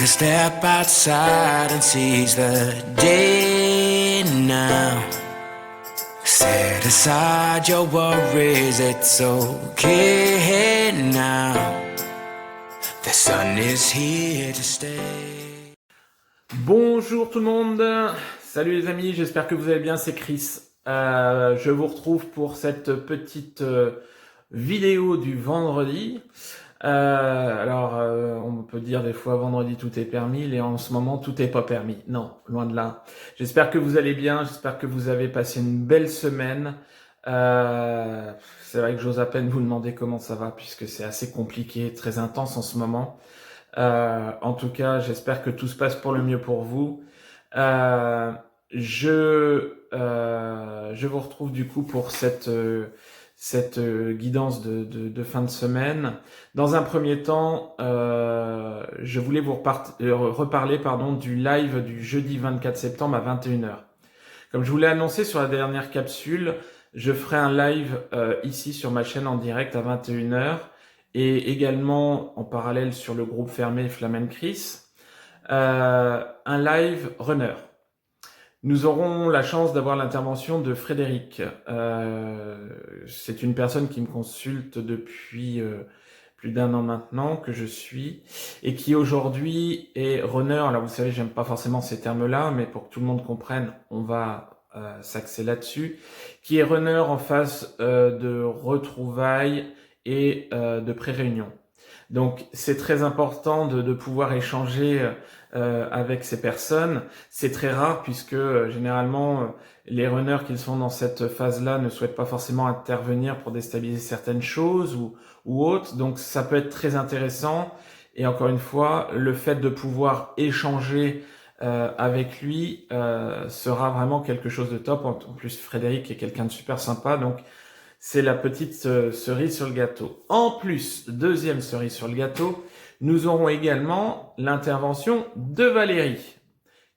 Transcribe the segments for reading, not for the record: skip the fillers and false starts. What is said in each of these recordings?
a step outside and seize the day now. Set aside your worries, it's okay now. The sun is here to stay. Bonjour tout le monde, salut les amis, j'espère que vous allez bien, c'est Chris. Je vous retrouve pour cette petite vidéo du vendredi. On peut dire des fois vendredi tout est permis, et en ce moment tout est pas permis. Non, loin de là. J'espère que vous allez bien, j'espère que vous avez passé une belle semaine. C'est vrai que j'ose à peine vous demander comment ça va, puisque c'est assez compliqué, très intense en ce moment. En tout cas, j'espère que tout se passe pour le mieux pour vous. Je vous retrouve du coup pour cette guidance de fin de semaine. Dans un premier temps, je voulais vous reparler du live du jeudi 24 septembre à 21h. Comme je vous l'ai annoncé sur la dernière capsule, je ferai un live ici sur ma chaîne en direct à 21h et également en parallèle sur le groupe fermé Flamme & Chris, un live runner. Nous aurons la chance d'avoir l'intervention de Frédéric. C'est une personne qui me consulte depuis plus d'1 an maintenant, que je suis, et qui aujourd'hui est runner. Alors vous savez, j'aime pas forcément ces termes-là, mais pour que tout le monde comprenne, on va s'axer là-dessus. Qui est runner en phase de retrouvailles et de pré-réunion. Donc c'est très important de pouvoir échanger avec ces personnes. C'est très rare puisque généralement les runners qui sont dans cette phase-là ne souhaitent pas forcément intervenir pour déstabiliser certaines choses ou autres. Donc ça peut être très intéressant. Et encore une fois, le fait de pouvoir échanger avec lui sera vraiment quelque chose de top. En plus, Frédéric est quelqu'un de super sympa, donc c'est la petite cerise sur le gâteau. En plus, deuxième cerise sur le gâteau, nous aurons également l'intervention de Valérie.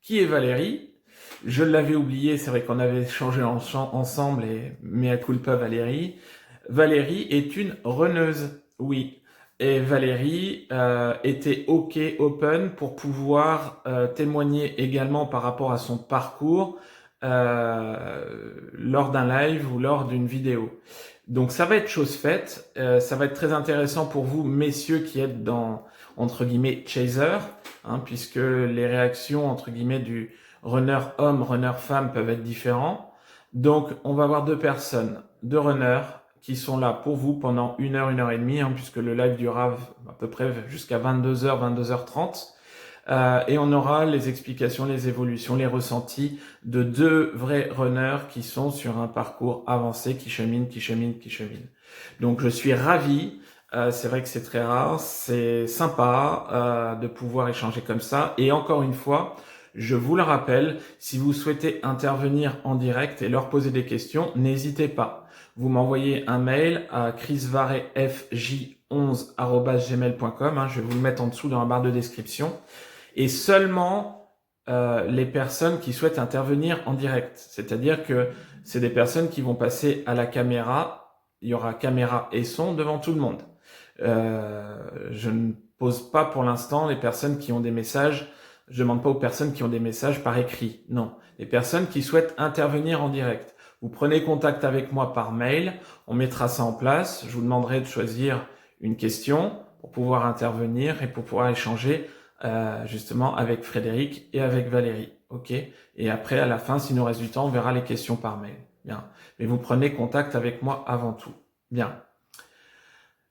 Qui est Valérie? Je l'avais oublié, c'est vrai qu'on avait échangé ensemble, et mea culpa Valérie. Valérie est une runneuse, oui. Et Valérie était OK, open pour pouvoir témoigner également par rapport à son parcours lors d'un live ou lors d'une vidéo. Donc ça va être chose faite, ça va être très intéressant pour vous messieurs qui êtes dans entre guillemets chaser, puisque les réactions entre guillemets du runner homme, runner femme peuvent être différents. Donc on va avoir deux personnes, deux runners qui sont là pour vous pendant 1 heure et demie, puisque le live durera à peu près jusqu'à 22h, 22h30. Et on aura les explications, les évolutions, les ressentis de deux vrais runners qui sont sur un parcours avancé, qui cheminent. Donc je suis ravi, c'est vrai que c'est très rare, c'est sympa de pouvoir échanger comme ça. Et encore une fois, je vous le rappelle, si vous souhaitez intervenir en direct et leur poser des questions, n'hésitez pas. Vous m'envoyez un mail à chrisvarefj11@gmail.com, je vais vous le mettre en dessous dans la barre de description. Et seulement les personnes qui souhaitent intervenir en direct. C'est-à-dire que c'est des personnes qui vont passer à la caméra, il y aura caméra et son devant tout le monde. Je ne pose pas pour l'instant les personnes qui ont des messages, je demande pas aux personnes qui ont des messages par écrit, non. Les personnes qui souhaitent intervenir en direct. Vous prenez contact avec moi par mail, on mettra ça en place, je vous demanderai de choisir une question pour pouvoir intervenir et pour pouvoir échanger justement avec Frédéric et avec Valérie, ok. Et après, à la fin, s'il nous reste du temps, on verra les questions par mail. Bien. Mais vous prenez contact avec moi avant tout. Bien.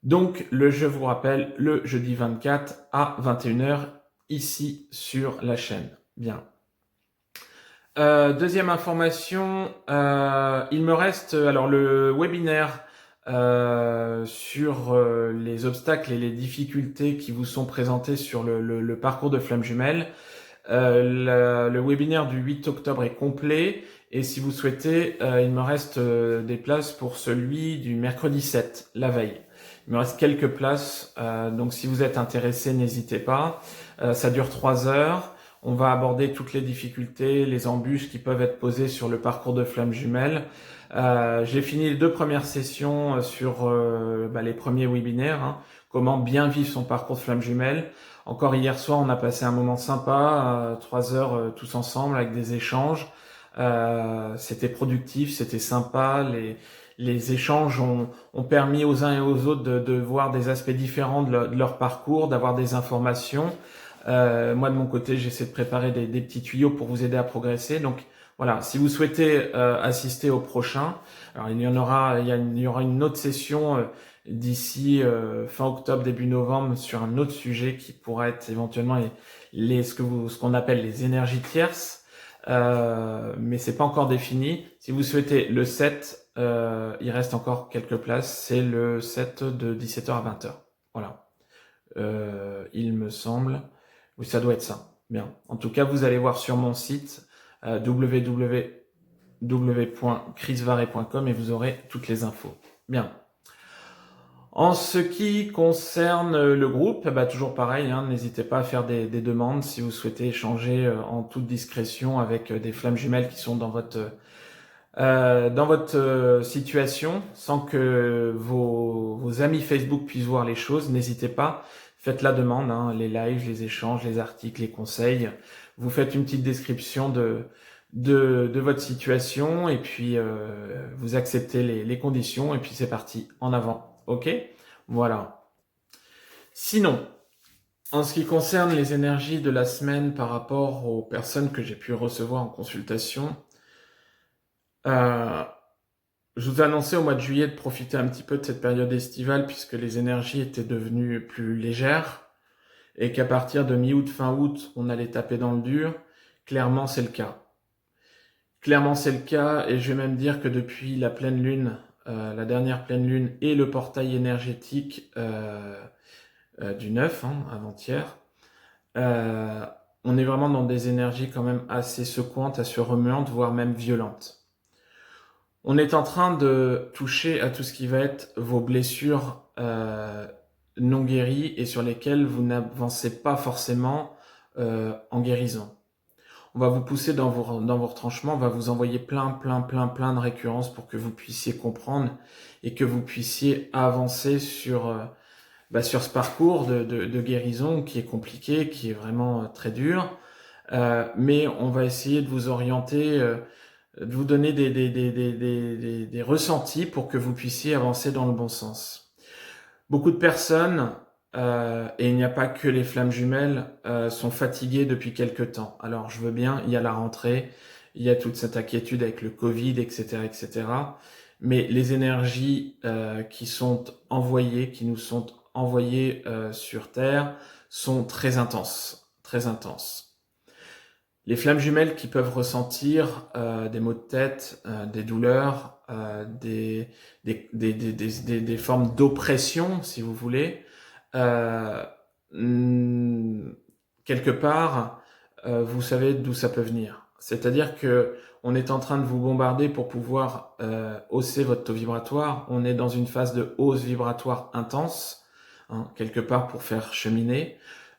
Donc, je vous rappelle, le jeudi 24 à 21h, ici sur la chaîne. Bien. Deuxième information, il me reste alors le webinaire sur les obstacles et les difficultés qui vous sont présentés sur le parcours de Flamme Jumelle. Le webinaire du 8 octobre est complet et si vous souhaitez, il me reste des places pour celui du mercredi 7, la veille. Il me reste quelques places, donc si vous êtes intéressé, n'hésitez pas. Ça dure 3 heures. On va aborder toutes les difficultés, les embûches qui peuvent être posées sur le parcours de flamme jumelle. J'ai fini les 2 premières sessions sur les premiers webinaires, hein, comment bien vivre son parcours de flamme jumelle. Encore hier soir, on a passé un moment sympa, 3 heures tous ensemble avec des échanges. C'était productif, c'était sympa. Les échanges ont permis aux uns et aux autres de voir des aspects différents de leur parcours, d'avoir des informations. Moi, de mon côté, j'essaie de préparer des petits tuyaux pour vous aider à progresser. Donc, voilà, si vous souhaitez assister au prochain, alors il y aura une autre session d'ici fin octobre, début novembre sur un autre sujet qui pourrait être éventuellement ce qu'on appelle les énergies tierces. Mais c'est pas encore défini. Si vous souhaitez le 7, il reste encore quelques places. C'est le 7 de 17h à 20h. Voilà. Il me semble. Oui, ça doit être ça. Bien. En tout cas, vous allez voir sur mon site www.chrisvaré.com et vous aurez toutes les infos. Bien. En ce qui concerne le groupe, toujours pareil, hein, n'hésitez pas à faire des demandes si vous souhaitez échanger en toute discrétion avec des flammes jumelles qui sont dans votre situation, sans que vos amis Facebook puissent voir les choses. N'hésitez pas, faites la demande, hein, les lives, les échanges, les articles, les conseils. Vous faites une petite description de votre situation et puis vous acceptez les conditions et puis c'est parti, en avant. Ok, voilà. Sinon, en ce qui concerne les énergies de la semaine par rapport aux personnes que j'ai pu recevoir en consultation, je vous ai annoncé au mois de juillet de profiter un petit peu de cette période estivale puisque les énergies étaient devenues plus légères et qu'à partir de mi-août, fin août, on allait taper dans le dur. Clairement, c'est le cas. Clairement, c'est le cas et je vais même dire que depuis la pleine lune, la dernière pleine lune et le portail énergétique du 9, hein, avant-hier, on est vraiment dans des énergies quand même assez secouantes, assez remuantes, voire même violentes. On est en train de toucher à tout ce qui va être vos blessures non guéries et sur lesquelles vous n'avancez pas forcément en guérison. On va vous pousser dans vos retranchements, on va vous envoyer plein de récurrences pour que vous puissiez comprendre et que vous puissiez avancer sur ce parcours de guérison qui est compliqué, qui est vraiment très dur. Mais on va essayer de vous orienter, de vous donner des ressentis pour que vous puissiez avancer dans le bon sens. Beaucoup de personnes, et il n'y a pas que les flammes jumelles, sont fatiguées depuis quelque temps. Alors je veux bien, il y a la rentrée, il y a toute cette inquiétude avec le Covid, etc., etc. Mais les énergies qui nous sont envoyées sur Terre sont très intenses, très intenses. Les flammes jumelles qui peuvent ressentir des maux de tête, des douleurs, des formes d'oppression, si vous voulez, quelque part, vous savez d'où ça peut venir. C'est-à-dire que on est en train de vous bombarder pour pouvoir hausser votre taux vibratoire. On est dans une phase de hausse vibratoire intense, hein, quelque part pour faire cheminer.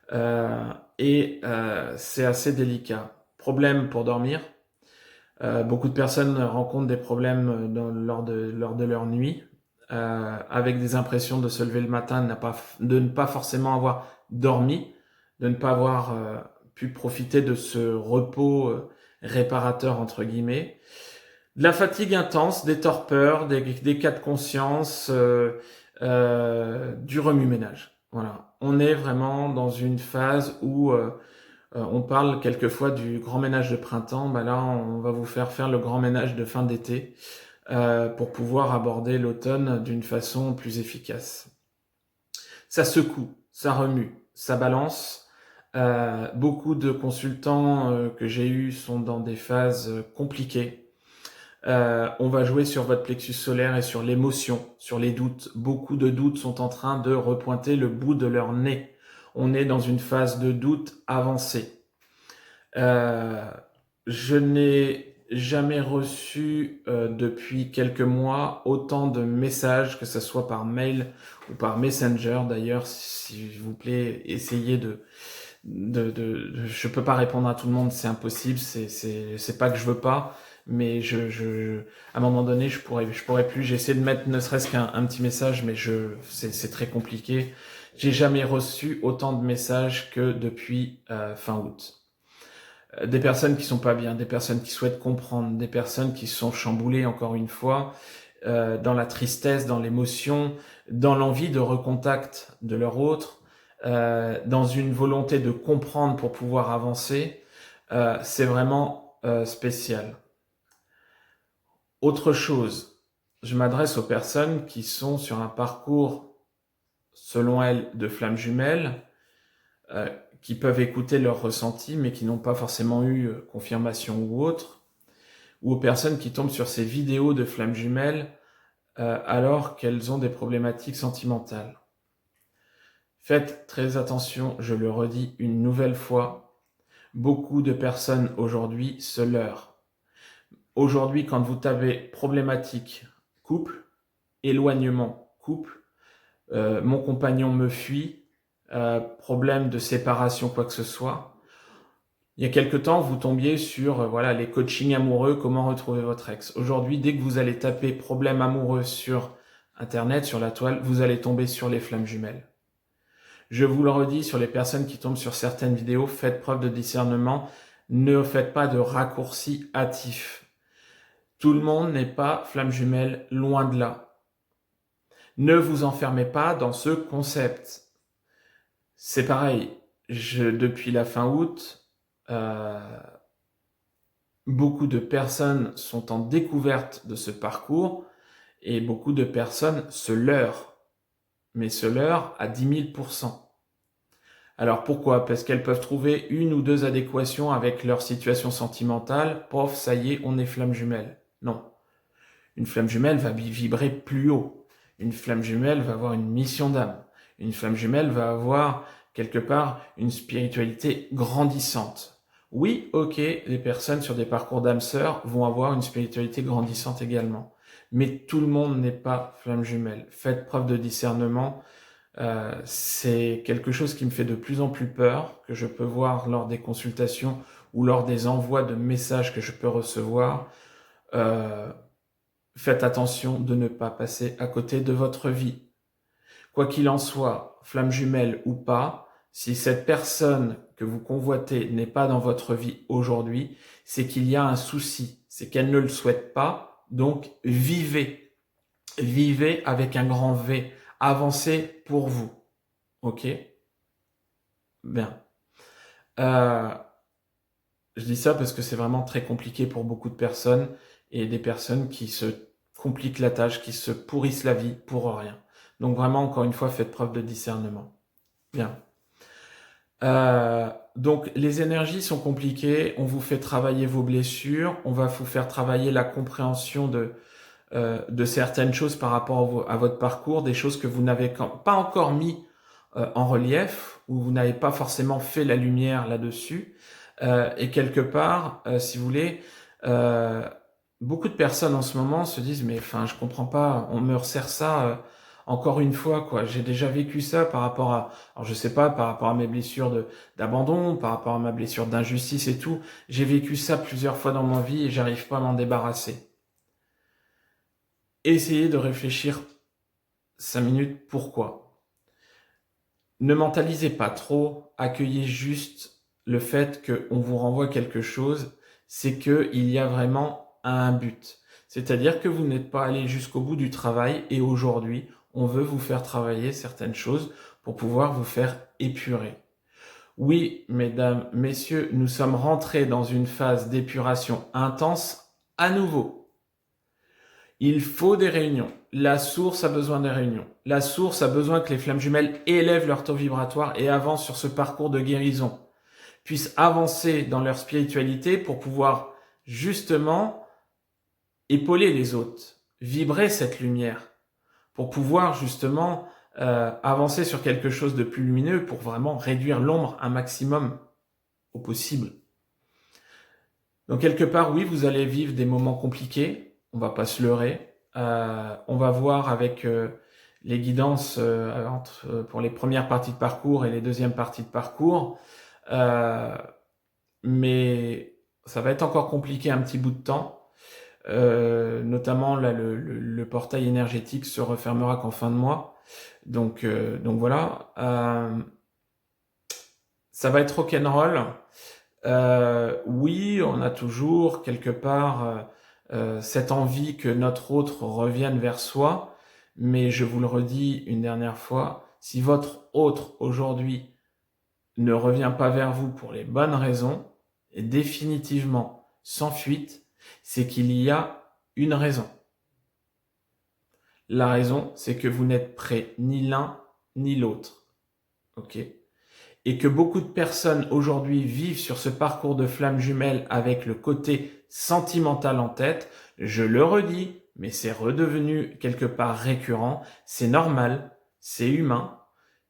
C'est assez délicat. Problème pour dormir. Beaucoup de personnes rencontrent des problèmes lors de leur nuit, avec des impressions de se lever le matin, de ne pas forcément avoir dormi, de ne pas avoir pu profiter de ce repos réparateur entre guillemets, de la fatigue intense, des torpeurs, des cas de conscience, du remue-ménage. Voilà, on est vraiment dans une phase où on parle quelquefois du grand ménage de printemps. Là, on va vous faire le grand ménage de fin d'été pour pouvoir aborder l'automne d'une façon plus efficace. Ça secoue, ça remue, ça balance. Beaucoup de consultants que j'ai eus sont dans des phases compliquées. On va jouer sur votre plexus solaire et sur l'émotion, sur les doutes. Beaucoup de doutes sont en train de repointer le bout de leur nez. On est dans une phase de doute avancée. Je n'ai jamais reçu depuis quelques mois autant de messages, que ce soit par mail ou par Messenger. D'ailleurs, s'il vous plaît, essayez je peux pas répondre à tout le monde, c'est impossible, c'est pas que je veux pas, mais à un moment donné, je pourrais plus. J'ai essayé de mettre ne serait-ce qu'un petit message, mais c'est très compliqué. J'ai jamais reçu autant de messages que depuis fin août. Des personnes qui sont pas bien, des personnes qui souhaitent comprendre, des personnes qui sont chamboulées encore une fois, dans la tristesse, dans l'émotion, dans l'envie de recontact de leur autre, dans une volonté de comprendre pour pouvoir avancer. C'est vraiment spécial. Autre chose, je m'adresse aux personnes qui sont sur un parcours, selon elles, de flammes jumelles, qui peuvent écouter leurs ressentis, mais qui n'ont pas forcément eu confirmation ou autre, ou aux personnes qui tombent sur ces vidéos de flammes jumelles alors qu'elles ont des problématiques sentimentales. Faites très attention, je le redis une nouvelle fois, beaucoup de personnes aujourd'hui se leurrent. Aujourd'hui, quand vous tapez problématique couple, éloignement couple, mon compagnon me fuit, problème de séparation, quoi que ce soit, il y a quelque temps, vous tombiez sur les coachings amoureux, comment retrouver votre ex. Aujourd'hui, dès que vous allez taper problème amoureux sur Internet, sur la toile, vous allez tomber sur les flammes jumelles. Je vous le redis, sur les personnes qui tombent sur certaines vidéos, faites preuve de discernement, ne faites pas de raccourcis hâtifs. Tout le monde n'est pas flamme jumelle, loin de là. Ne vous enfermez pas dans ce concept. C'est pareil, depuis la fin août, beaucoup de personnes sont en découverte de ce parcours et beaucoup de personnes se leurrent, mais se leurrent à 10 000%. Alors pourquoi? Parce qu'elles peuvent trouver une ou deux adéquations avec leur situation sentimentale, pof, ça y est, on est flamme jumelle. Non. Une flamme jumelle va vibrer plus haut. Une flamme jumelle va avoir une mission d'âme. Une flamme jumelle va avoir quelque part une spiritualité grandissante. Oui, ok, les personnes sur des parcours d'âme sœur vont avoir une spiritualité grandissante également. Mais tout le monde n'est pas flamme jumelle. Faites preuve de discernement. C'est quelque chose qui me fait de plus en plus peur, que je peux voir lors des consultations ou lors des envois de messages que je peux recevoir. Faites attention de ne pas passer à côté de votre vie. Quoi qu'il en soit, flamme jumelle ou pas, si cette personne que vous convoitez n'est pas dans votre vie aujourd'hui, c'est qu'il y a un souci, c'est qu'elle ne le souhaite pas, donc vivez. Vivez avec un grand V, avancez pour vous. Ok? Bien. Je dis ça parce que c'est vraiment très compliqué pour beaucoup de personnes et des personnes qui se compliquent la tâche, qui se pourrissent la vie pour rien. Donc vraiment, encore une fois, faites preuve de discernement. Bien. Donc les énergies sont compliquées, on vous fait travailler vos blessures, on va vous faire travailler la compréhension de certaines choses par rapport à votre parcours, des choses que vous n'avez pas encore mis en relief, ou vous n'avez pas forcément fait la lumière là-dessus. Et quelque part, si vous voulez, beaucoup de personnes en ce moment se disent mais enfin je comprends pas, on me resserre ça encore une fois quoi. J'ai déjà vécu ça par rapport à, alors je sais pas, par rapport à mes blessures d'abandon, par rapport à ma blessure d'injustice et tout. J'ai vécu ça plusieurs fois dans ma vie et j'arrive pas à m'en débarrasser. Essayez de réfléchir 5 minutes pourquoi. Ne mentalisez pas trop, accueillez juste le fait qu'on vous renvoie quelque chose, c'est qu'il y a vraiment un but. C'est-à-dire que vous n'êtes pas allé jusqu'au bout du travail et aujourd'hui, on veut vous faire travailler certaines choses pour pouvoir vous faire épurer. Oui, mesdames, messieurs, nous sommes rentrés dans une phase d'épuration intense à nouveau. Il faut des réunions. La source a besoin des réunions. La source a besoin que les flammes jumelles élèvent leur taux vibratoire et avancent sur ce parcours de guérison, puissent avancer dans leur spiritualité pour pouvoir justement épauler les autres, vibrer cette lumière, pour pouvoir justement avancer sur quelque chose de plus lumineux, pour vraiment réduire l'ombre un maximum au possible. Donc quelque part, oui, vous allez vivre des moments compliqués, on va pas se leurrer. On va voir avec les guidances pour les premières parties de parcours et les deuxièmes parties de parcours. Mais ça va être encore compliqué un petit bout de temps. Notamment là, le portail énergétique se refermera qu'en fin de mois. Donc voilà. Ça va être rock'n'roll. Oui, on a toujours quelque part cette envie que notre autre revienne vers soi, mais je vous le redis une dernière fois, si votre autre aujourd'hui ne revient pas vers vous pour les bonnes raisons, et définitivement sans fuite, c'est qu'il y a une raison. La raison, c'est que vous n'êtes prêt ni l'un ni l'autre. Ok ? Et que beaucoup de personnes aujourd'hui vivent sur ce parcours de flammes jumelles avec le côté sentimental en tête. Je le redis, mais c'est redevenu quelque part récurrent. C'est normal, c'est humain,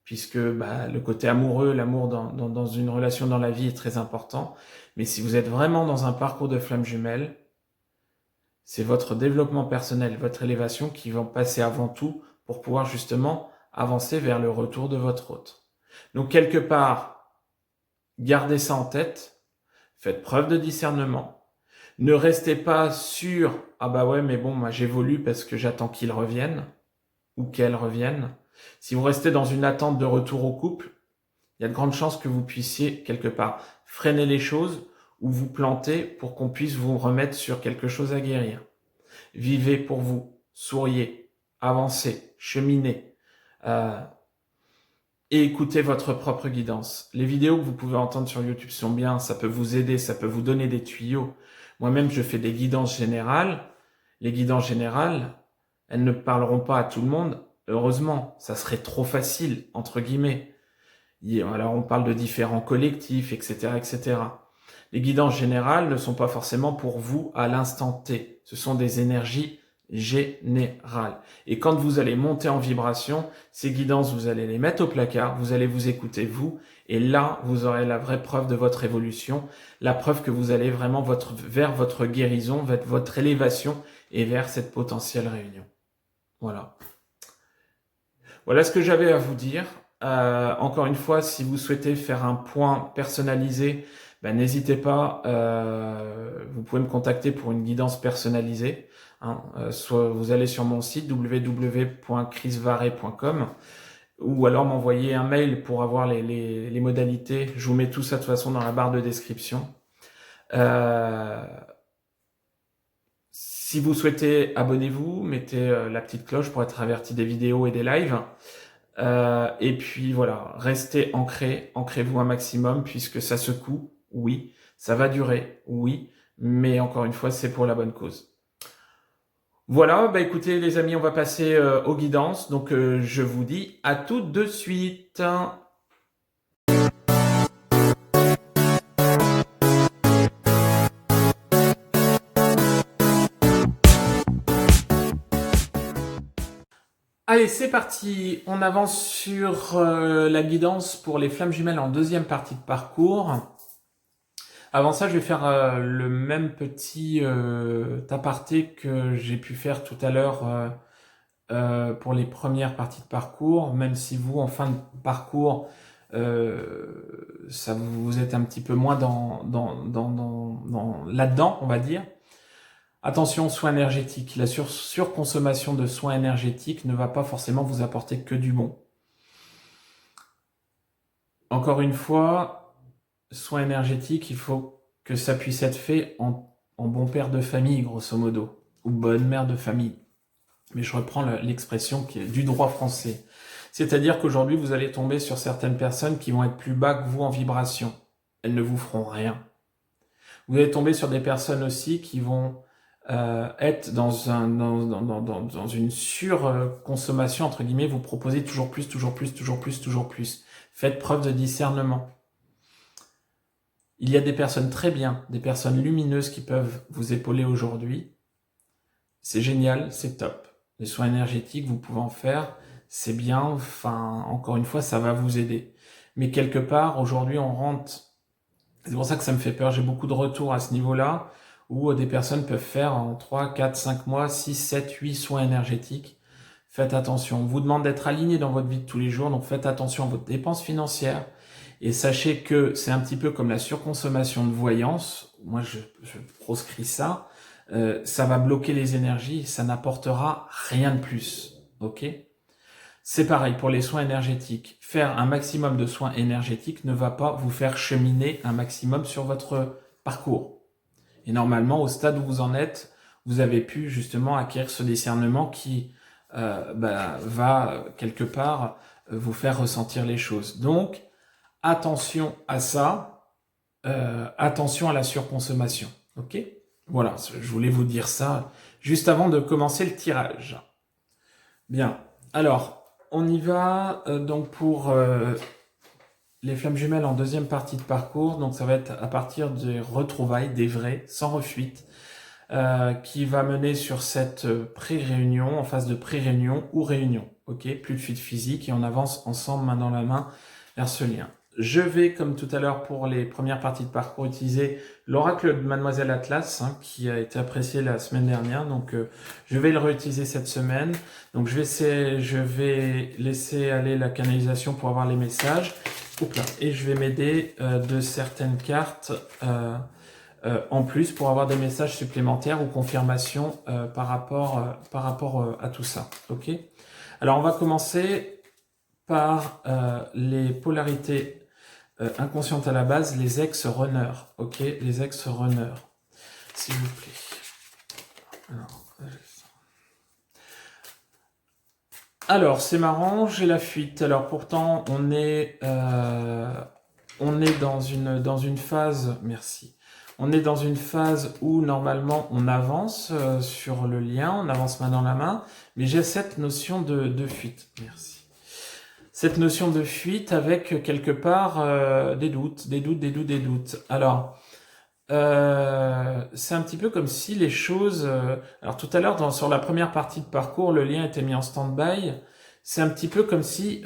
puisque le côté amoureux, l'amour dans une relation dans la vie est très important. Mais si vous êtes vraiment dans un parcours de flammes jumelles, c'est votre développement personnel, votre élévation qui vont passer avant tout pour pouvoir justement avancer vers le retour de votre hôte. Donc quelque part, gardez ça en tête, faites preuve de discernement, ne restez pas sur « Ah bah ouais, mais bon, moi j'évolue parce que j'attends qu'il revienne ou qu'elle revienne ». Si vous restez dans une attente de retour au couple, il y a de grandes chances que vous puissiez quelque part freiner les choses ou vous planter pour qu'on puisse vous remettre sur quelque chose à guérir. Vivez pour vous, souriez, avancez, cheminez. Et écoutez votre propre guidance. Les vidéos que vous pouvez entendre sur YouTube sont bien, ça peut vous aider, ça peut vous donner des tuyaux. Moi-même, je fais des guidances générales. Les guidances générales, elles ne parleront pas à tout le monde. Heureusement, ça serait trop facile, entre guillemets. Alors, on parle de différents collectifs, etc., etc. Les guidances générales ne sont pas forcément pour vous à l'instant T. Ce sont des énergies générales. Et quand vous allez monter en vibration, ces guidances, vous allez les mettre au placard, vous allez vous écouter vous, et là, vous aurez la vraie preuve de votre évolution, la preuve que vous allez vraiment vers votre guérison, vers votre élévation et vers cette potentielle réunion. Voilà. Voilà ce que j'avais à vous dire. Encore une fois, si vous souhaitez faire un point personnalisé, n'hésitez pas, vous pouvez me contacter pour une guidance personnalisée. Soit vous allez sur mon site www.chrisvaré.com ou alors m'envoyer un mail pour avoir les modalités. Je vous mets tout ça de toute façon dans la barre de description. Si vous souhaitez, abonnez-vous, mettez la petite cloche pour être averti des vidéos et des lives. Et puis voilà, restez ancrez-vous un maximum puisque ça secoue, oui, ça va durer, oui, mais encore une fois, c'est pour la bonne cause. Voilà, écoutez les amis, on va passer aux guidances, donc je vous dis à tout de suite. Allez, c'est parti. On avance sur la guidance pour les flammes jumelles en deuxième partie de parcours. Avant ça, je vais faire le même petit aparté que j'ai pu faire tout à l'heure pour les premières parties de parcours. Même si vous, en fin de parcours, ça vous êtes un petit peu moins là-dedans, on va dire. Attention, soins énergétiques. La surconsommation de soins énergétiques ne va pas forcément vous apporter que du bon. Encore une fois, soins énergétiques, il faut que ça puisse être fait en bon père de famille, grosso modo, ou bonne mère de famille. Mais je reprends l'expression qui est du droit français. C'est-à-dire qu'aujourd'hui, vous allez tomber sur certaines personnes qui vont être plus bas que vous en vibration. Elles ne vous feront rien. Vous allez tomber sur des personnes aussi qui vont être dans une surconsommation, entre guillemets, vous proposez toujours plus, toujours plus, toujours plus, toujours plus. Faites preuve de discernement. Il y a des personnes très bien, des personnes lumineuses qui peuvent vous épauler aujourd'hui. C'est génial, c'est top. Les soins énergétiques, vous pouvez en faire, c'est bien, enfin, encore une fois, ça va vous aider. Mais quelque part, aujourd'hui, on rentre, c'est pour ça que ça me fait peur, j'ai beaucoup de retours à ce niveau-là, où des personnes peuvent faire en 3, 4, 5 mois, 6, 7, 8 soins énergétiques. faites attention. On vous demande d'être aligné dans votre vie de tous les jours, donc faites attention à vos dépenses financières. Et sachez que c'est un petit peu comme la surconsommation de voyance. Moi, je proscris ça. Ça va bloquer les énergies, ça n'apportera rien de plus. Ok ? C'est pareil pour les soins énergétiques. Faire un maximum de soins énergétiques ne va pas vous faire cheminer un maximum sur votre parcours. Et normalement, au stade où vous en êtes, vous avez pu justement acquérir ce discernement qui va quelque part vous faire ressentir les choses. Donc, attention à ça, attention à la surconsommation. Ok ? Voilà, je voulais vous dire ça juste avant de commencer le tirage. Bien, alors, on y va donc pour les flammes jumelles en deuxième partie de parcours. Donc ça va être à partir des retrouvailles, des vrais, sans refuite, qui va mener sur cette pré-réunion, en phase de pré-réunion ou réunion. Ok, plus de fuite physique et on avance ensemble, main dans la main, vers ce lien. Je vais, comme tout à l'heure pour les premières parties de parcours, utiliser l'oracle de Mademoiselle Atlas, qui a été apprécié la semaine dernière. Donc, je vais le réutiliser cette semaine. Donc, je vais laisser aller la canalisation pour avoir les messages. Et je vais m'aider de certaines cartes en plus pour avoir des messages supplémentaires ou confirmations par rapport à tout ça. Ok ? Alors, on va commencer par les polarités inconscientes à la base, les ex-runners. Ok ? Les ex-runners. S'il vous plaît. Alors, c'est marrant, j'ai la fuite. Alors, pourtant, on est dans une phase... Merci. On est dans une phase où, normalement, on avance sur le lien, on avance main dans la main, mais j'ai cette notion de fuite. Merci. Cette notion de fuite avec, quelque part, des doutes. Alors, c'est un petit peu comme si les choses... alors tout à l'heure, sur la première partie de parcours, le lien était mis en stand-by. C'est un petit peu comme si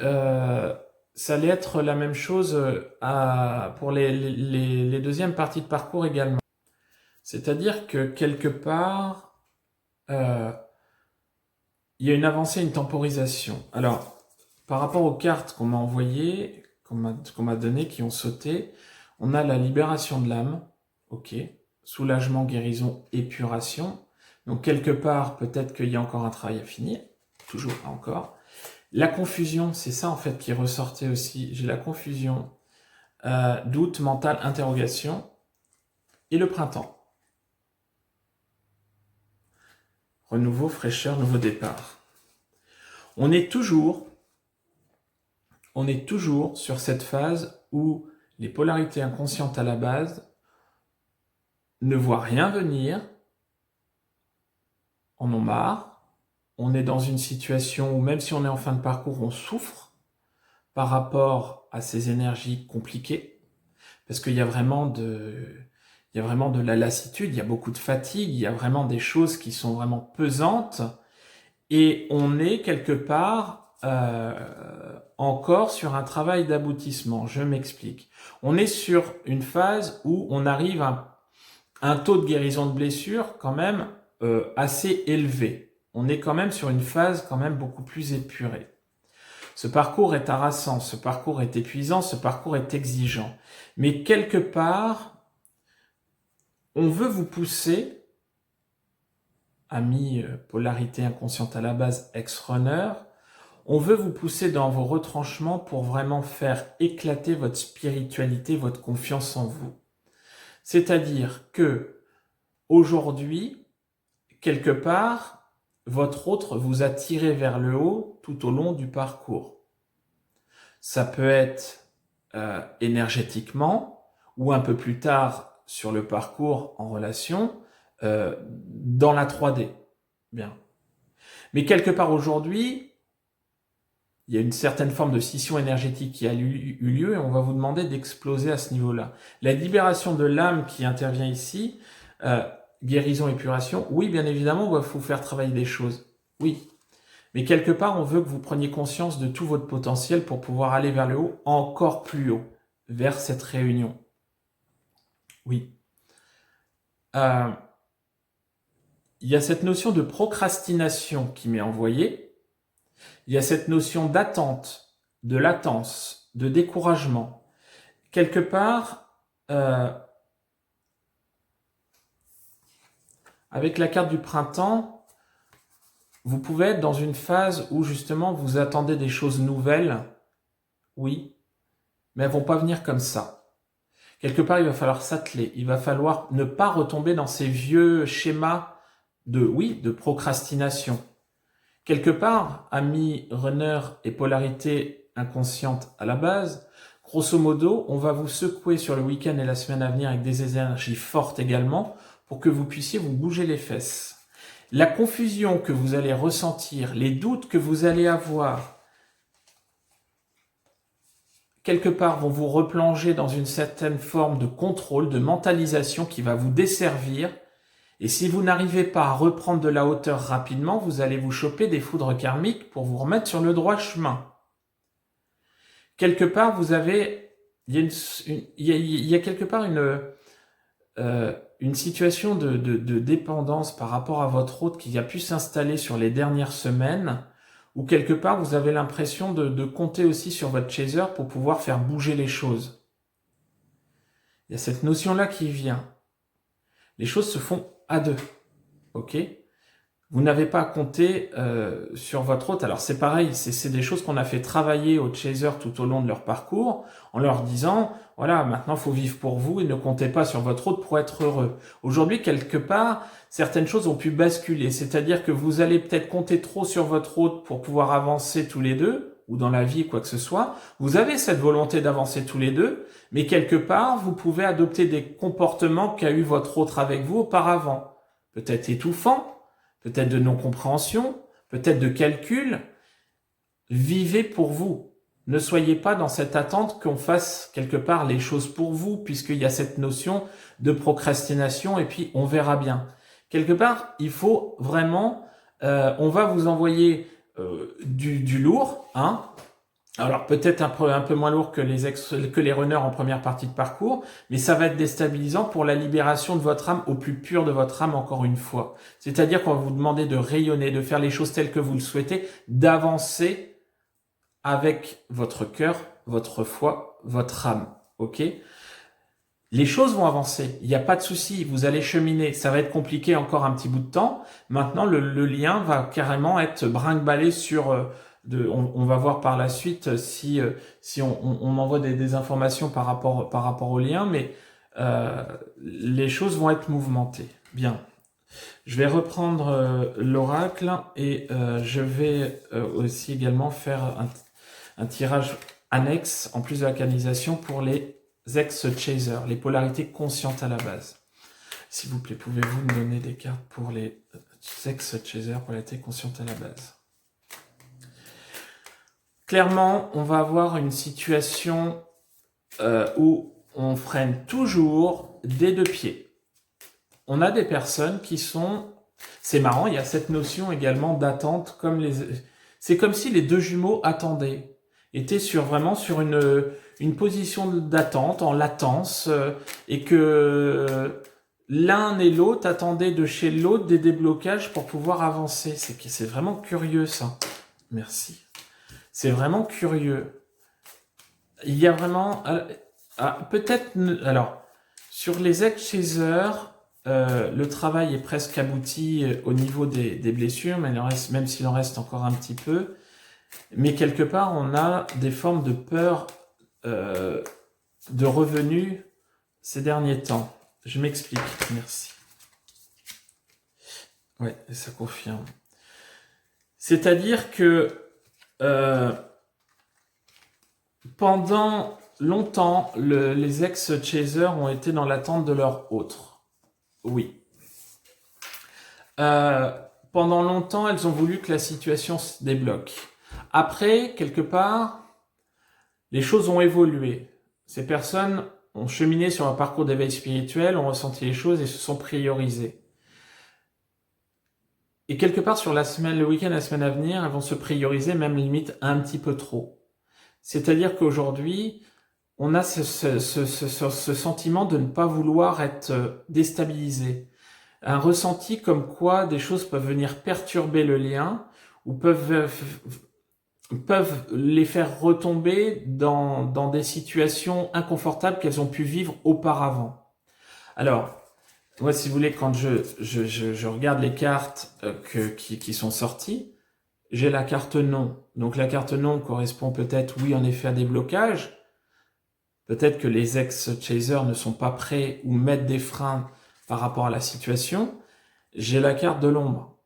ça allait être la même chose pour les deuxièmes parties de parcours également. C'est-à-dire que quelque part, il y a une avancée, une temporisation. Alors, par rapport aux cartes qu'on m'a envoyées, qu'on m'a données, qui ont sauté, on a la libération de l'âme. Ok, soulagement, guérison, épuration. Donc quelque part, peut-être qu'il y a encore un travail à finir. Toujours pas encore. La confusion, c'est ça en fait qui ressortait aussi. J'ai la confusion, doute, mental, interrogation. Et le printemps. Renouveau, fraîcheur, nouveau départ. On est toujours sur cette phase où les polarités inconscientes à la base ne voient rien venir, en ont marre, on est dans une situation où même si on est en fin de parcours, on souffre par rapport à ces énergies compliquées, parce qu'il y a vraiment de la lassitude, il y a beaucoup de fatigue, il y a vraiment des choses qui sont vraiment pesantes, et on est quelque part encore sur un travail d'aboutissement. Je m'explique. On est sur une phase où on arrive à un taux de guérison de blessure quand même assez élevé. On est quand même sur une phase quand même beaucoup plus épurée. Ce parcours est harassant, ce parcours est épuisant, ce parcours est exigeant. Mais quelque part, on veut vous pousser, amis polarité inconsciente à la base, ex-runner, on veut vous pousser dans vos retranchements pour vraiment faire éclater votre spiritualité, votre confiance en vous. C'est-à-dire que aujourd'hui, quelque part, votre autre vous a tiré vers le haut tout au long du parcours. Ça peut être énergétiquement ou un peu plus tard sur le parcours en relation dans la 3D. Bien. Mais quelque part aujourd'hui, il y a une certaine forme de scission énergétique qui a eu lieu et on va vous demander d'exploser à ce niveau-là. La libération de l'âme qui intervient ici, guérison, épuration, oui, bien évidemment, on va vous faire travailler des choses. Oui. Mais quelque part, on veut que vous preniez conscience de tout votre potentiel pour pouvoir aller vers le haut, encore plus haut, vers cette réunion. Oui. Il y a cette notion de procrastination qui m'est envoyée. Il y a cette notion d'attente, de latence, de découragement. Quelque part, avec la carte du printemps, vous pouvez être dans une phase où justement vous attendez des choses nouvelles, oui, mais elles vont pas venir comme ça. Quelque part, il va falloir s'atteler, il va falloir ne pas retomber dans ces vieux schémas de procrastination. Quelque part, amis runner et polarité inconsciente à la base, grosso modo, on va vous secouer sur le week-end et la semaine à venir avec des énergies fortes également pour que vous puissiez vous bouger les fesses. La confusion que vous allez ressentir, les doutes que vous allez avoir, quelque part vont vous replonger dans une certaine forme de contrôle, de mentalisation qui va vous desservir. Et si vous n'arrivez pas à reprendre de la hauteur rapidement, vous allez vous choper des foudres karmiques pour vous remettre sur le droit chemin. Quelque part, il y a quelque part une situation de dépendance par rapport à votre hôte qui a pu s'installer sur les dernières semaines, où quelque part vous avez l'impression de compter aussi sur votre chaser pour pouvoir faire bouger les choses. Il y a cette notion-là qui vient. Les choses se font à deux, ok ? Vous n'avez pas à compter sur votre hôte. Alors c'est pareil, c'est des choses qu'on a fait travailler aux chasers tout au long de leur parcours, en leur disant, voilà, maintenant il faut vivre pour vous et ne comptez pas sur votre hôte pour être heureux. Aujourd'hui, quelque part, certaines choses ont pu basculer, c'est-à-dire que vous allez peut-être compter trop sur votre hôte pour pouvoir avancer tous les deux, ou dans la vie, quoi que ce soit. Vous avez cette volonté d'avancer tous les deux, mais quelque part, vous pouvez adopter des comportements qu'a eu votre hôte avec vous auparavant. Peut-être étouffant, peut-être de non-compréhension, peut-être de calcul. Vivez pour vous. Ne soyez pas dans cette attente qu'on fasse quelque part les choses pour vous, puisqu'il y a cette notion de procrastination et puis on verra bien. Quelque part, il faut vraiment, on va vous envoyer du lourd, hein. Alors peut-être un peu moins lourd que les runners en première partie de parcours, mais ça va être déstabilisant pour la libération de votre âme au plus pur de votre âme encore une fois. C'est-à-dire qu'on va vous demander de rayonner, de faire les choses telles que vous le souhaitez, d'avancer avec votre cœur, votre foi, votre âme. Ok ? Les choses vont avancer, il n'y a pas de souci, vous allez cheminer, ça va être compliqué encore un petit bout de temps. Maintenant, le lien va carrément être brinque-ballé sur... on va voir par la suite si on m'envoie des informations par rapport au lien, mais les choses vont être mouvementées. Bien. Je vais reprendre l'oracle et je vais aussi également faire un tirage annexe en plus de la canalisation pour les ex-chasers, les polarités conscientes à la base. S'il vous plaît, pouvez-vous me donner des cartes pour les ex-chasers, polarités conscientes à la base? Clairement, on va avoir une situation où on freine toujours des deux pieds. On a des personnes qui sont... C'est marrant, il y a cette notion également d'attente, c'est comme si les deux jumeaux attendaient, étaient vraiment sur une position d'attente, en latence, et que l'un et l'autre attendaient de chez l'autre des déblocages pour pouvoir avancer. C'est vraiment curieux ça. Merci. C'est vraiment curieux. Il y a vraiment... peut-être... Alors, sur les ex-chasers, le travail est presque abouti au niveau des blessures, mais même s'il en reste encore un petit peu. Mais quelque part, on a des formes de peur de revenus ces derniers temps. Je m'explique. Merci. Ouais, ça confirme. C'est-à-dire que pendant longtemps, les ex-chasers ont été dans l'attente de leur autre. Oui. Pendant longtemps, elles ont voulu que la situation se débloque. Après, quelque part, les choses ont évolué. Ces personnes ont cheminé sur un parcours d'éveil spirituel, ont ressenti les choses et se sont priorisées. Et quelque part, sur le week-end, la semaine à venir, elles vont se prioriser, même limite un petit peu trop. C'est-à-dire qu'aujourd'hui, on a ce sentiment de ne pas vouloir être déstabilisé. Un ressenti comme quoi des choses peuvent venir perturber le lien ou peuvent peuvent les faire retomber dans des situations inconfortables qu'elles ont pu vivre auparavant. Alors, moi, si vous voulez, quand je regarde les cartes qui sont sorties, j'ai la carte non. Donc la carte non correspond peut-être, oui, en effet, à des blocages. Peut-être que les ex-chasers ne sont pas prêts ou mettent des freins par rapport à la situation. J'ai la carte de l'ombre.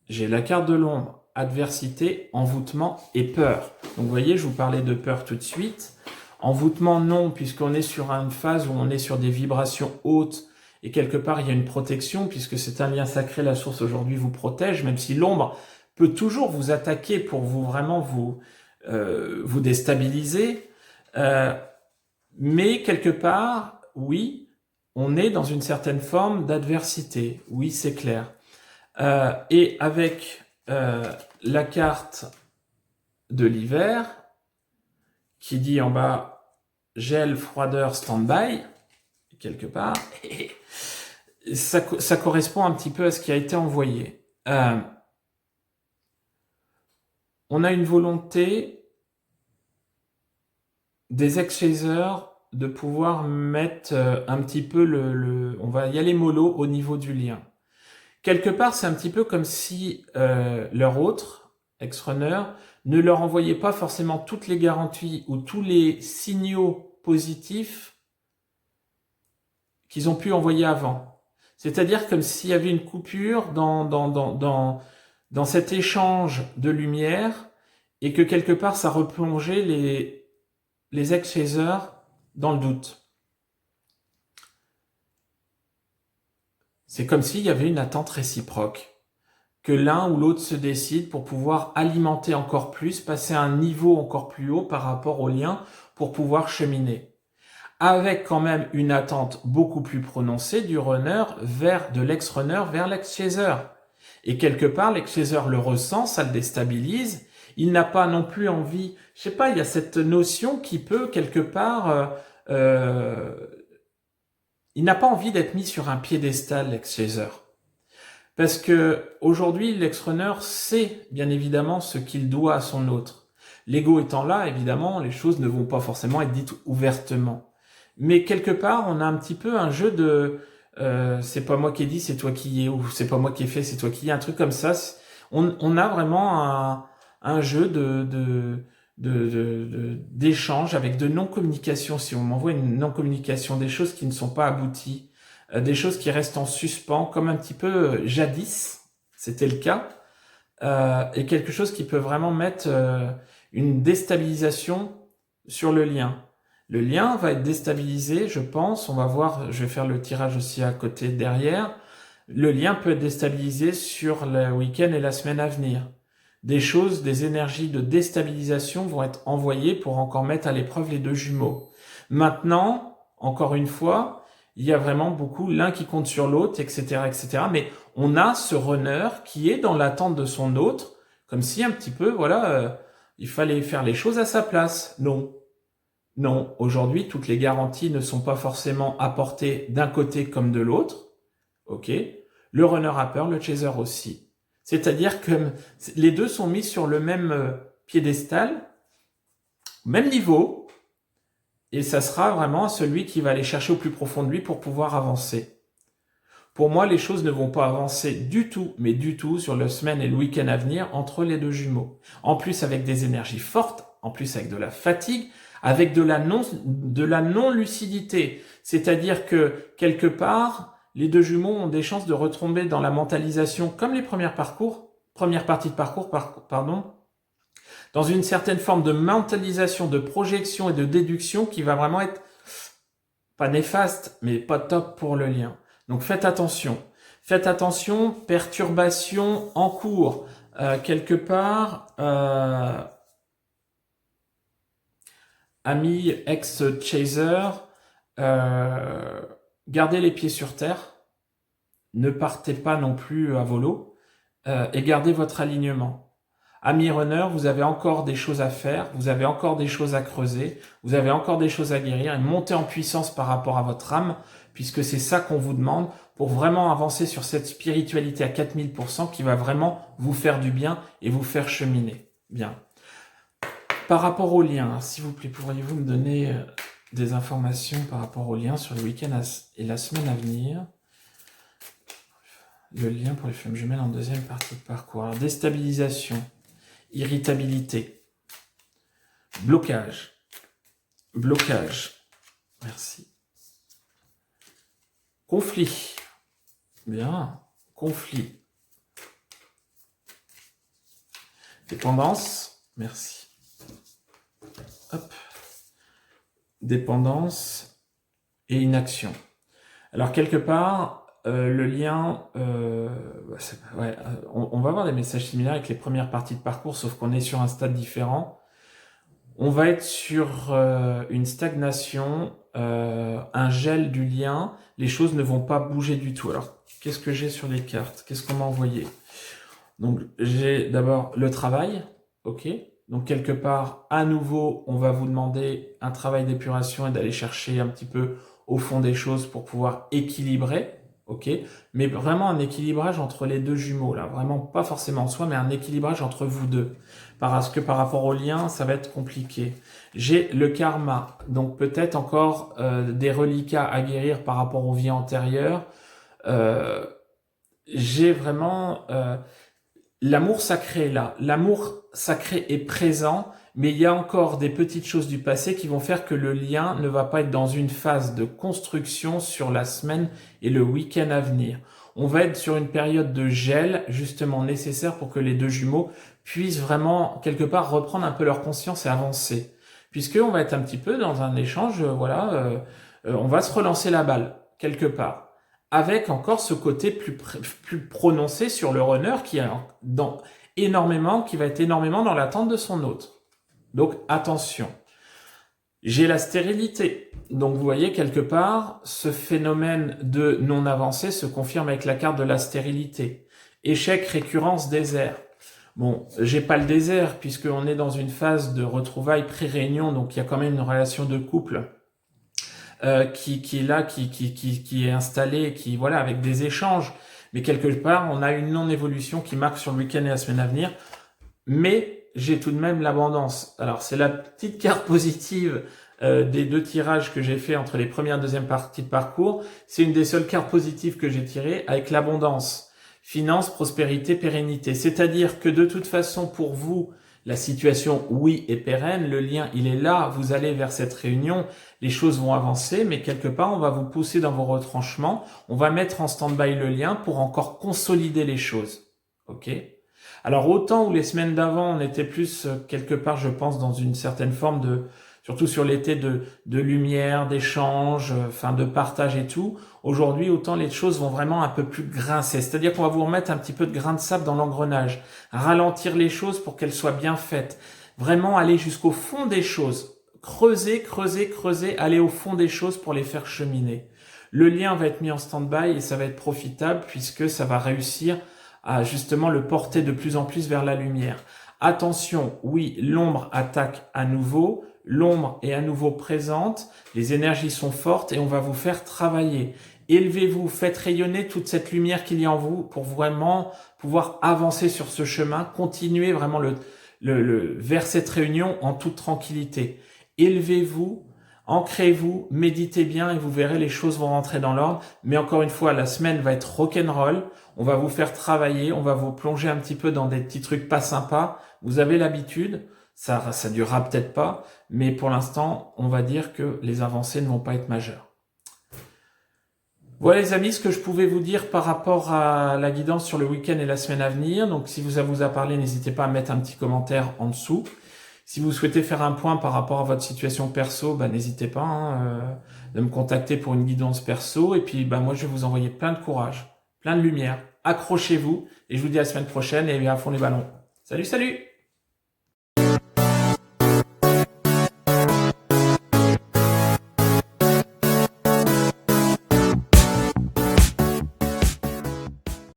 J'ai la carte de l'ombre, adversité, envoûtement et peur. Donc vous voyez, je vous parlais de peur tout de suite. Envoûtement, non, puisqu'on est sur une phase où on est sur des vibrations hautes et quelque part il y a une protection puisque c'est un lien sacré, la source aujourd'hui vous protège, même si l'ombre peut toujours vous attaquer pour vous déstabiliser. Mais quelque part, oui, on est dans une certaine forme d'adversité. Oui, c'est clair. Et avec la carte de l'hiver, qui dit en bas gel, froideur, stand-by, quelque part, ça correspond un petit peu à ce qui a été envoyé. On a une volonté des ex-chasers de pouvoir mettre un petit peu on va y aller mollo au niveau du lien. Quelque part, c'est un petit peu comme si leur autre, ex-runner, ne leur envoyait pas forcément toutes les garanties ou tous les signaux positifs qu'ils ont pu envoyer avant. C'est-à-dire comme s'il y avait une coupure dans cet échange de lumière et que quelque part, ça replongeait les ex-chasers dans le doute. C'est comme s'il y avait une attente réciproque, que l'un ou l'autre se décide pour pouvoir alimenter encore plus, passer à un niveau encore plus haut par rapport au lien pour pouvoir cheminer. Avec quand même une attente beaucoup plus prononcée du runner de l'ex-runner vers l'ex-chaser. Et quelque part, l'ex-chaser le ressent, ça le déstabilise. Il n'a pas non plus envie, je sais pas, il y a cette notion qui peut quelque part... il n'a pas envie d'être mis sur un piédestal, l'ex-chaser. Parce que aujourd'hui, l'ex-runner sait bien évidemment ce qu'il doit à son autre. L'ego étant là, évidemment, les choses ne vont pas forcément être dites ouvertement. Mais quelque part, on a un petit peu un jeu de c'est pas moi qui ai dit, c'est toi qui y es, ou c'est pas moi qui ai fait, c'est toi qui y es, un truc comme ça. On a vraiment un jeu d'échange avec de non-communication. Si on m'envoie une non-communication, des choses qui ne sont pas abouties, des choses qui restent en suspens, comme un petit peu jadis, c'était le cas, et quelque chose qui peut vraiment mettre une déstabilisation sur le lien. Le lien va être déstabilisé, je pense, on va voir, je vais faire le tirage aussi à côté derrière, le lien peut être déstabilisé sur le week-end et la semaine à venir. Des choses, des énergies de déstabilisation vont être envoyées pour encore mettre à l'épreuve les deux jumeaux. Maintenant, encore une fois, il y a vraiment beaucoup l'un qui compte sur l'autre, etc., etc. Mais on a ce runner qui est dans l'attente de son autre, comme si un petit peu, voilà, il fallait faire les choses à sa place. Non, aujourd'hui, toutes les garanties ne sont pas forcément apportées d'un côté comme de l'autre. Ok. Le runner a peur, le chaser aussi. C'est-à-dire que les deux sont mis sur le même piédestal, même niveau, et ça sera vraiment celui qui va aller chercher au plus profond de lui pour pouvoir avancer. Pour moi, les choses ne vont pas avancer du tout, mais du tout sur la semaine et le week-end à venir entre les deux jumeaux. En plus, avec des énergies fortes, en plus avec de la fatigue, avec de la non-lucidité. C'est-à-dire que, quelque part, les deux jumeaux ont des chances de retomber dans la mentalisation, comme les premières parties de parcours, dans une certaine forme de mentalisation, de projection et de déduction qui va vraiment être pas néfaste, mais pas top pour le lien. Donc faites attention. Faites attention, perturbation en cours. Quelque part... Amis ex-chaser, gardez les pieds sur terre, ne partez pas non plus à volo, et gardez votre alignement. Amis runner, vous avez encore des choses à faire, vous avez encore des choses à creuser, vous avez encore des choses à guérir, et monter en puissance par rapport à votre âme, puisque c'est ça qu'on vous demande pour vraiment avancer sur cette spiritualité à 4000% qui va vraiment vous faire du bien et vous faire cheminer. Bien. Par rapport au lien, s'il vous plaît, pourriez-vous me donner des informations par rapport au lien sur le week-end et la semaine à venir? Le lien pour les flammes jumelles en deuxième partie de parcours. Alors, déstabilisation, irritabilité, blocage, merci. Conflit, bien, conflit. Dépendance, merci. Hop. Dépendance et inaction. Alors, quelque part, le lien, on va avoir des messages similaires avec les premières parties de parcours, sauf qu'on est sur un stade différent. On va être sur une stagnation, un gel du lien. Les choses ne vont pas bouger du tout. Alors, qu'est-ce que j'ai sur les cartes? Qu'est-ce qu'on m'a envoyé? Donc, j'ai d'abord le travail, ok? Donc, quelque part, à nouveau, on va vous demander un travail d'épuration et d'aller chercher un petit peu au fond des choses pour pouvoir équilibrer, ok? Mais vraiment un équilibrage entre les deux jumeaux, là. Vraiment pas forcément en soi, mais un équilibrage entre vous deux. Parce que par rapport au lien, ça va être compliqué. J'ai le karma, donc peut-être encore des reliquats à guérir par rapport aux vies antérieures. J'ai vraiment... l'amour sacré est là. L'amour sacré est présent, mais il y a encore des petites choses du passé qui vont faire que le lien ne va pas être dans une phase de construction sur la semaine et le week-end à venir. On va être sur une période de gel, justement nécessaire pour que les deux jumeaux puissent vraiment, quelque part, reprendre un peu leur conscience et avancer. Puisqu'on va être un petit peu dans un échange, on va se relancer la balle, quelque part. Avec encore ce côté plus prononcé sur le runner qui va être énormément dans l'attente de son hôte. Donc attention. J'ai la stérilité. Donc vous voyez quelque part, ce phénomène de non-avancée se confirme avec la carte de la stérilité. Échec, récurrence, désert. Bon, j'ai pas le désert puisqu'on est dans une phase de retrouvailles pré-réunion, donc il y a quand même une relation de couple qui est là, qui est installée, avec des échanges. Mais quelque part, on a une non-évolution qui marque sur le week-end et la semaine à venir. Mais j'ai tout de même l'abondance. Alors, c'est la petite carte positive des deux tirages que j'ai fait entre les premières et deuxième parties de parcours. C'est une des seules cartes positives que j'ai tirées avec l'abondance. Finance, prospérité, pérennité. C'est-à-dire que de toute façon, pour vous, la situation, oui, est pérenne. Le lien, il est là. Vous allez vers cette réunion. Les choses vont avancer, mais quelque part, on va vous pousser dans vos retranchements. On va mettre en stand-by le lien pour encore consolider les choses. OK? Alors, autant où les semaines d'avant, on était plus, quelque part, je pense, dans une certaine forme surtout sur l'été de lumière, d'échange, de partage et tout. Aujourd'hui, autant les choses vont vraiment un peu plus grincer. C'est-à-dire qu'on va vous remettre un petit peu de grain de sable dans l'engrenage. Ralentir les choses pour qu'elles soient bien faites. Vraiment aller jusqu'au fond des choses. Creuser, aller au fond des choses pour les faire cheminer. Le lien va être mis en stand-by et ça va être profitable puisque ça va réussir à justement le porter de plus en plus vers la lumière. Attention, oui, l'ombre attaque à nouveau. L'ombre est à nouveau présente, les énergies sont fortes et on va vous faire travailler. Élevez-vous, faites rayonner toute cette lumière qu'il y a en vous pour vraiment pouvoir avancer sur ce chemin, continuer vraiment vers cette réunion en toute tranquillité. Élevez-vous, ancrez-vous, méditez bien et vous verrez les choses vont rentrer dans l'ordre. Mais encore une fois, la semaine va être rock'n'roll, on va vous faire travailler, on va vous plonger un petit peu dans des petits trucs pas sympas. Vous avez l'habitude. Ça durera peut-être pas, mais pour l'instant, on va dire que les avancées ne vont pas être majeures. Voilà les amis, ce que je pouvais vous dire par rapport à la guidance sur le week-end et la semaine à venir. Donc si ça vous a parlé, n'hésitez pas à mettre un petit commentaire en dessous. Si vous souhaitez faire un point par rapport à votre situation perso, n'hésitez pas de me contacter pour une guidance perso. Et puis moi, je vais vous envoyer plein de courage, plein de lumière. Accrochez-vous et je vous dis à la semaine prochaine et à fond les ballons. Salut, salut!